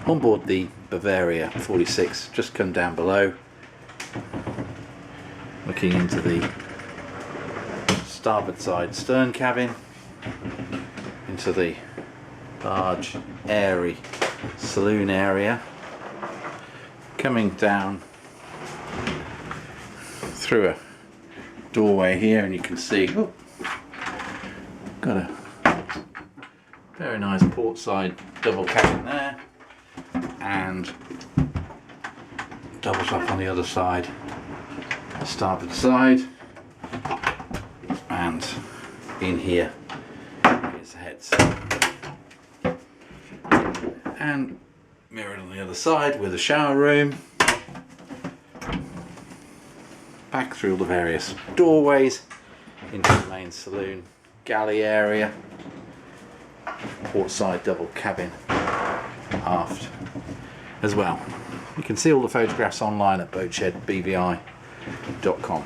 On board the Bavaria 46, just come down below, looking into the starboard side stern cabin, into the large airy saloon area, coming down through a doorway here, and you can see got a very nice port side double cabin there, and double top on the other side, starboard side, and in here is the heads, and mirrored on the other side with a shower room, back through all the various doorways into the main saloon galley area, port side double cabin aft as well. You can see all the photographs online at boatshedbvi.com.